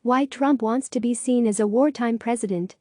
Why Trump wants to be seen as a wartime president.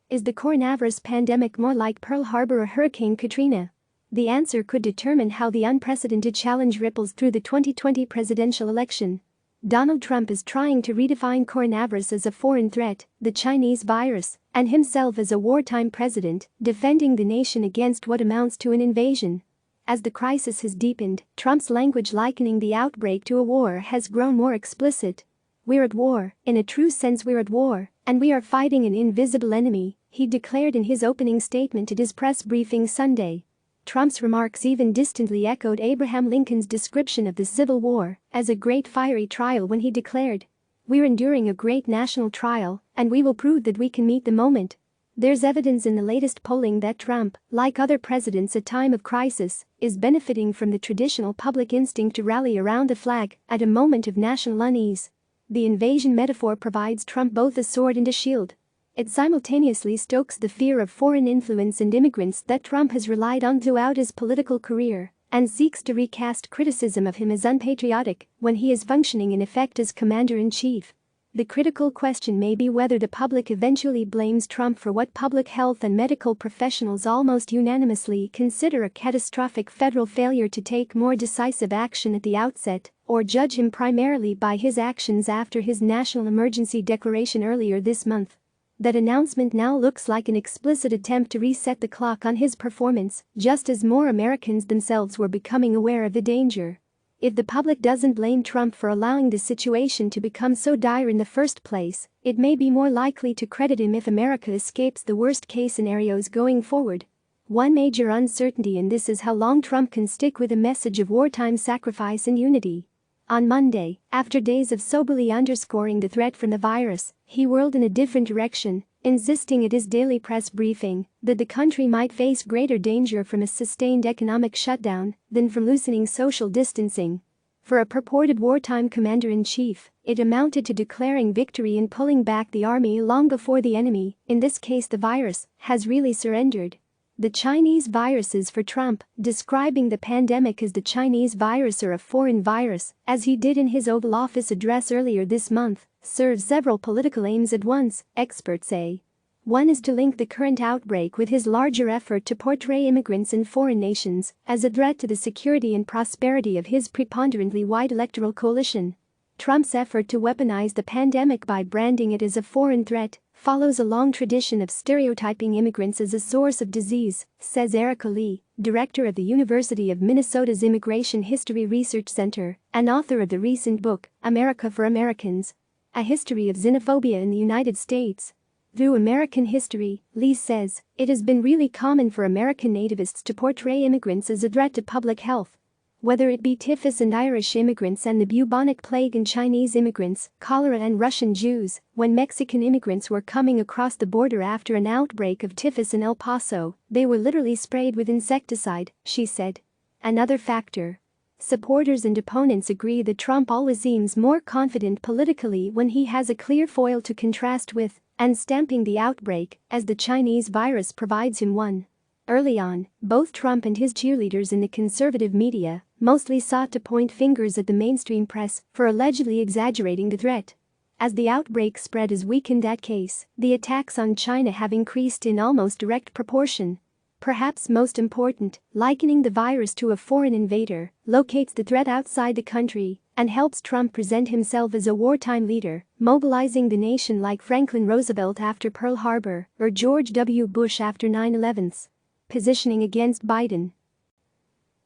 Is the coronavirus pandemic more like Pearl Harbor or Hurricane Katrina? The answer could determine how the unprecedented challenge ripples through the 2020 presidential election. Donald Trump is trying to redefine coronavirus as a foreign threat, the Chinese virus, and himself as a wartime president, defending the nation against what amounts to an invasion. As the crisis has deepened, Trump's language likening the outbreak to a war has grown more explicit. "We're at war, in a true sense we're at war, and we are fighting an invisible enemy," he declared in his opening statement at his press briefing Sunday. Trump's remarks even distantly echoed Abraham Lincoln's description of the Civil War as a great fiery trial when he declared, "We're enduring a great national trial, and we will prove that we can meet the moment." There's evidence in the latest polling that Trump, like other presidents at time of crisis, is benefiting from the traditional public instinct to rally around the flag at a moment of national unease. The invasion metaphor provides Trump both a sword and a shield. It simultaneously stokes the fear of foreign influence and immigrants that Trump has relied on throughout his political career, and seeks to recast criticism of him as unpatriotic when he is functioning in effect as commander-in-chief. The critical question may be whether the public eventually blames Trump for what public health and medical professionals almost unanimously consider a catastrophic federal failure to take more decisive action at the outset, or judge him primarily by his actions after his national emergency declaration earlier this month. That announcement now looks like an explicit attempt to reset the clock on his performance, just as more Americans themselves were becoming aware of the danger. If the public doesn't blame Trump for allowing the situation to become so dire in the first place, it may be more likely to credit him if America escapes the worst-case scenarios going forward. One major uncertainty in this is how long Trump can stick with a message of wartime sacrifice and unity. On Monday, after days of soberly underscoring the threat from the virus, he whirled in a different direction, insisting at his daily press briefing that the country might face greater danger from a sustained economic shutdown than from loosening social distancing. For a purported wartime commander-in-chief, it amounted to declaring victory and pulling back the army long before the enemy, in this case the virus, has really surrendered. The Chinese virus is for Trump, describing the pandemic as the Chinese virus or a foreign virus, as he did in his Oval Office address earlier this month, serves several political aims at once, experts say. One is to link the current outbreak with his larger effort to portray immigrants in foreign nations as a threat to the security and prosperity of his preponderantly white electoral coalition. Trump's effort to weaponize the pandemic by branding it as a foreign threat follows a long tradition of stereotyping immigrants as a source of disease, says Erica Lee, director of the University of Minnesota's Immigration History Research Center and author of the recent book, America for Americans: A History of Xenophobia in the United States. Through American history, Lee says, it has been really common for American nativists to portray immigrants as a threat to public health. Whether it be typhus and Irish immigrants and the bubonic plague and Chinese immigrants, cholera and Russian Jews, when Mexican immigrants were coming across the border after an outbreak of typhus in El Paso, they were literally sprayed with insecticide, she said. Another factor. Supporters and opponents agree that Trump always seems more confident politically when he has a clear foil to contrast with, and stamping the outbreak as the Chinese virus provides him one. Early on, both Trump and his cheerleaders in the conservative media mostly sought to point fingers at the mainstream press for allegedly exaggerating the threat. As the outbreak spread has weakened that case, the attacks on China have increased in almost direct proportion. Perhaps most important, likening the virus to a foreign invader locates the threat outside the country and helps Trump present himself as a wartime leader, mobilizing the nation like Franklin Roosevelt after Pearl Harbor or George W. Bush after 9/11. Positioning against Biden.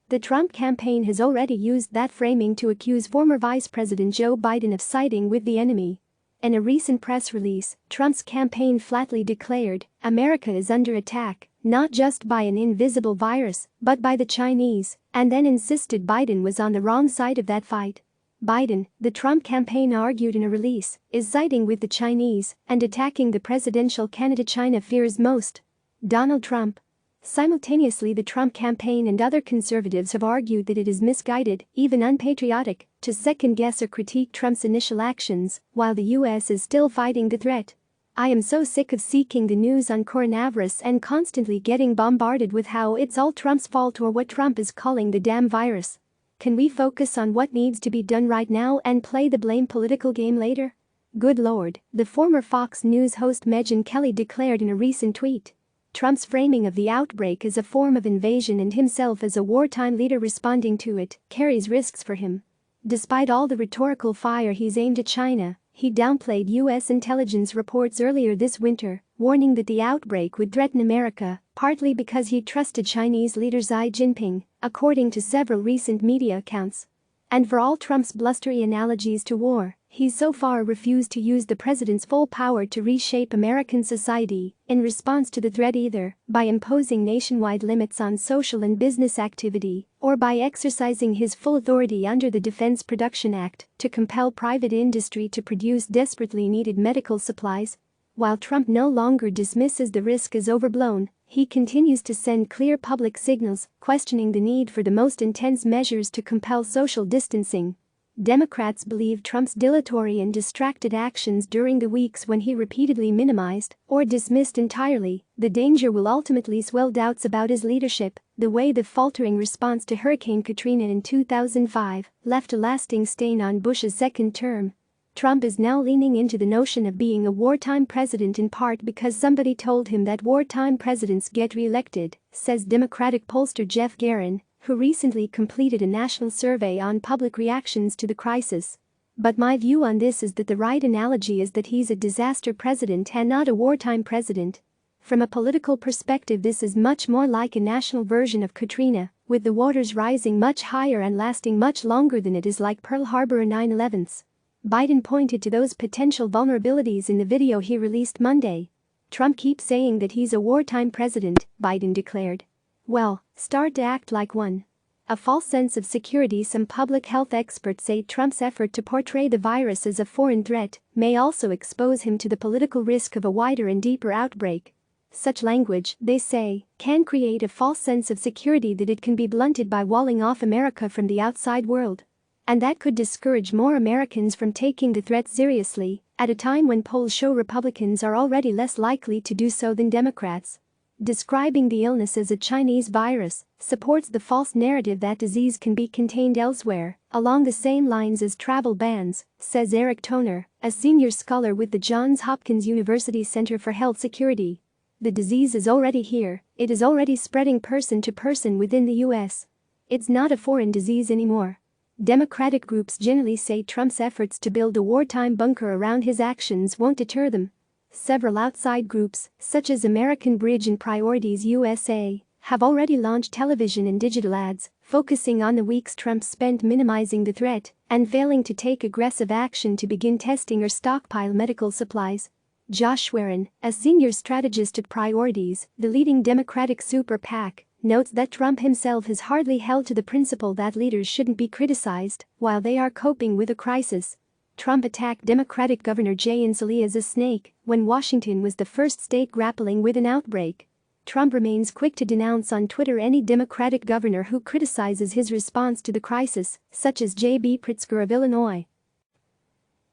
The Trump campaign has already used that framing to accuse former Vice President Joe Biden of siding with the enemy. In a recent press release, Trump's campaign flatly declared, America is under attack, not just by an invisible virus, but by the Chinese, and then insisted Biden was on the wrong side of that fight. Biden, the Trump campaign argued in a release, is siding with the Chinese and attacking the presidential candidate China fears most, Donald Trump. Simultaneously, the Trump campaign and other conservatives have argued that it is misguided, even unpatriotic, to second-guess or critique Trump's initial actions while the U.S. is still fighting the threat. I am so sick of seeking the news on coronavirus and constantly getting bombarded with how it's all Trump's fault or what Trump is calling the damn virus. Can we focus on what needs to be done right now and play the blame political game later? Good Lord, the former Fox News host Megyn Kelly declared in a recent tweet. Trump's framing of the outbreak as a form of invasion and himself as a wartime leader responding to it carries risks for him. Despite all the rhetorical fire he's aimed at China, he downplayed U.S. intelligence reports earlier this winter, warning that the outbreak would threaten America, partly because he trusted Chinese leader Xi Jinping, according to several recent media accounts. And for all Trump's blustery analogies to war, he's so far refused to use the president's full power to reshape American society in response to the threat, either by imposing nationwide limits on social and business activity or by exercising his full authority under the Defense Production Act to compel private industry to produce desperately needed medical supplies. While Trump no longer dismisses the risk as overblown, he continues to send clear public signals, questioning the need for the most intense measures to compel social distancing. Democrats believe Trump's dilatory and distracted actions during the weeks when he repeatedly minimized or dismissed entirely the danger will ultimately swell doubts about his leadership, the way the faltering response to Hurricane Katrina in 2005 left a lasting stain on Bush's second term. Trump is now leaning into the notion of being a wartime president in part because somebody told him that wartime presidents get re-elected, says Democratic pollster Jeff Guerin, who recently completed a national survey on public reactions to the crisis. But my view on this is that the right analogy is that he's a disaster president and not a wartime president. From a political perspective, this is much more like a national version of Katrina, with the waters rising much higher and lasting much longer than it is like Pearl Harbor or 9/11. Biden pointed to those potential vulnerabilities in the video he released Monday. Trump keeps saying that he's a wartime president, Biden declared. Well, start to act like one. A false sense of security. Some public health experts say Trump's effort to portray the virus as a foreign threat may also expose him to the political risk of a wider and deeper outbreak. Such language, they say, can create a false sense of security that it can be blunted by walling off America from the outside world. And that could discourage more Americans from taking the threat seriously, at a time when polls show Republicans are already less likely to do so than Democrats. Describing the illness as a Chinese virus supports the false narrative that disease can be contained elsewhere, along the same lines as travel bans, says Eric Toner, a senior scholar with the Johns Hopkins University Center for Health Security. The disease is already here, it is already spreading person to person within the U.S. It's not a foreign disease anymore. Democratic groups generally say Trump's efforts to build a wartime bunker around his actions won't deter them. Several outside groups, such as American Bridge and Priorities USA, have already launched television and digital ads, focusing on the weeks Trump spent minimizing the threat and failing to take aggressive action to begin testing or stockpile medical supplies. Josh Schwerin, a senior strategist at Priorities, the leading Democratic super PAC, notes that Trump himself has hardly held to the principle that leaders shouldn't be criticized while they are coping with a crisis. Trump attacked Democratic Governor Jay Inslee as a snake when Washington was the first state grappling with an outbreak. Trump remains quick to denounce on Twitter any Democratic governor who criticizes his response to the crisis, such as J.B. Pritzker of Illinois.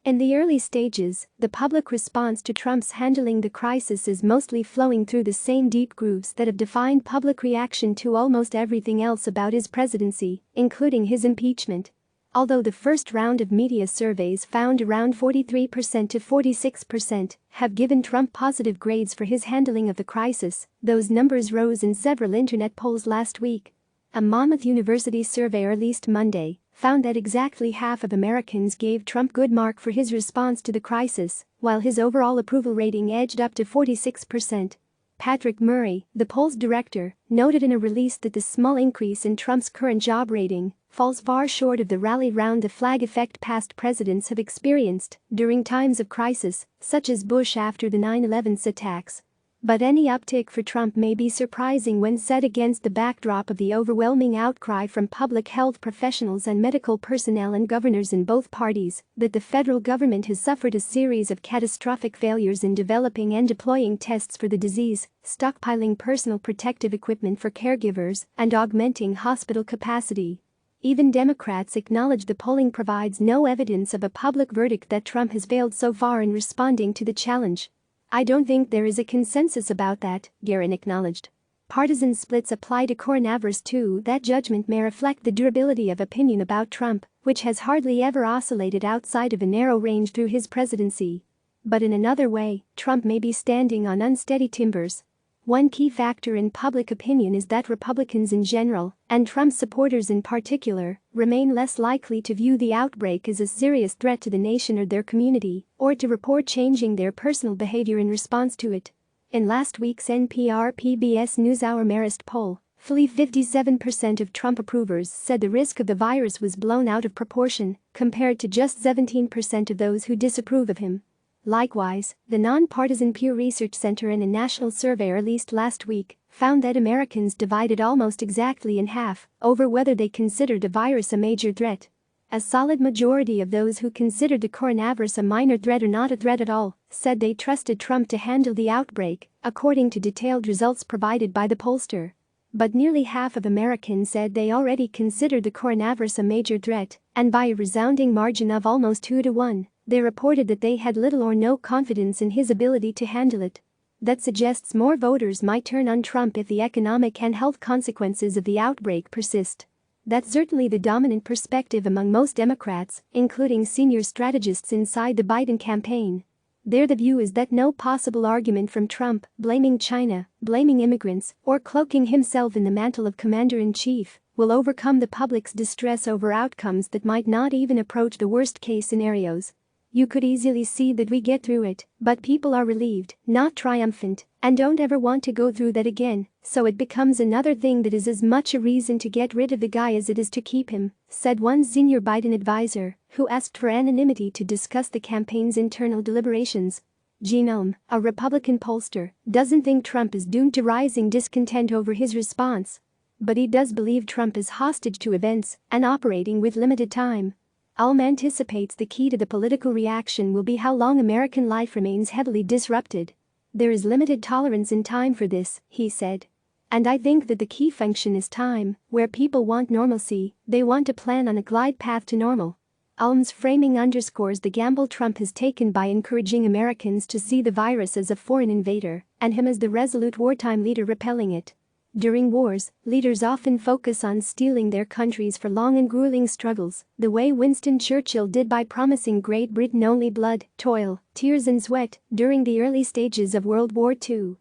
In the early stages, the public response to Trump's handling the crisis is mostly flowing through the same deep grooves that have defined public reaction to almost everything else about his presidency, including his impeachment. Although the first round of media surveys found around 43% to 46% have given Trump positive grades for his handling of the crisis, those numbers rose in several internet polls last week. A Monmouth University survey released Monday found that exactly half of Americans gave Trump good mark for his response to the crisis, while his overall approval rating edged up to 46%. Patrick Murray, the poll's director, noted in a release that the small increase in Trump's current job rating falls far short of the rally round the flag effect past presidents have experienced during times of crisis, such as Bush after the 9/11 attacks. But any uptick for Trump may be surprising when set against the backdrop of the overwhelming outcry from public health professionals and medical personnel and governors in both parties that the federal government has suffered a series of catastrophic failures in developing and deploying tests for the disease, stockpiling personal protective equipment for caregivers, and augmenting hospital capacity. Even Democrats acknowledge the polling provides no evidence of a public verdict that Trump has failed so far in responding to the challenge. I don't think there is a consensus about that, Guerin acknowledged. Partisan splits apply to coronavirus too. That judgment may reflect the durability of opinion about Trump, which has hardly ever oscillated outside of a narrow range through his presidency. But in another way, Trump may be standing on unsteady timbers. One key factor in public opinion is that Republicans in general, and Trump supporters in particular, remain less likely to view the outbreak as a serious threat to the nation or their community, or to report changing their personal behavior in response to it. In last week's NPR-PBS NewsHour Marist poll, fully 57% of Trump approvers said the risk of the virus was blown out of proportion, compared to just 17% of those who disapprove of him. Likewise, the nonpartisan Pew Research Center in a national survey released last week found that Americans divided almost exactly in half over whether they considered the virus a major threat. A solid majority of those who considered the coronavirus a minor threat or not a threat at all said they trusted Trump to handle the outbreak, according to detailed results provided by the pollster. But nearly half of Americans said they already considered the coronavirus a major threat, and by a resounding margin of almost 2-1. They reported that they had little or no confidence in his ability to handle it. That suggests more voters might turn on Trump if the economic and health consequences of the outbreak persist. That's certainly the dominant perspective among most Democrats, including senior strategists inside the Biden campaign. There the view is that no possible argument from Trump, blaming China, blaming immigrants, or cloaking himself in the mantle of commander-in-chief, will overcome the public's distress over outcomes that might not even approach the worst-case scenarios. You could easily see that we get through it, but people are relieved, not triumphant, and don't ever want to go through that again, so it becomes another thing that is as much a reason to get rid of the guy as it is to keep him, said one senior Biden advisor, who asked for anonymity to discuss the campaign's internal deliberations. Genome, a Republican pollster, doesn't think Trump is doomed to rising discontent over his response. But he does believe Trump is hostage to events and operating with limited time. Alm anticipates the key to the political reaction will be how long American life remains heavily disrupted. There is limited tolerance in time for this, he said. And I think that the key function is time, where people want normalcy, they want to plan on a glide path to normal. Alm's framing underscores the gamble Trump has taken by encouraging Americans to see the virus as a foreign invader and him as the resolute wartime leader repelling it. During wars, leaders often focus on steeling their countries for long and grueling struggles, the way Winston Churchill did by promising Great Britain only blood, toil, tears and sweat during the early stages of World War II.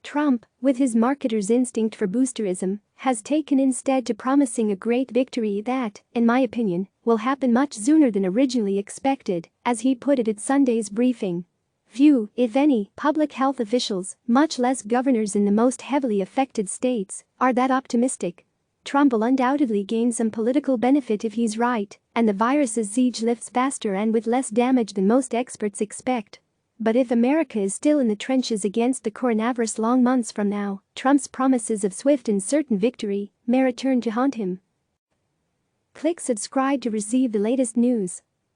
Trump, with his marketer's instinct for boosterism, has taken instead to promising a great victory that, in my opinion, will happen much sooner than originally expected, as he put it at Sunday's briefing. Few, if any, public health officials, much less governors in the most heavily affected states, are that optimistic. Trump will undoubtedly gain some political benefit if he's right, and the virus's siege lifts faster and with less damage than most experts expect. But if America is still in the trenches against the coronavirus long months from now, Trump's promises of swift and certain victory may return to haunt him. Click subscribe to receive the latest news.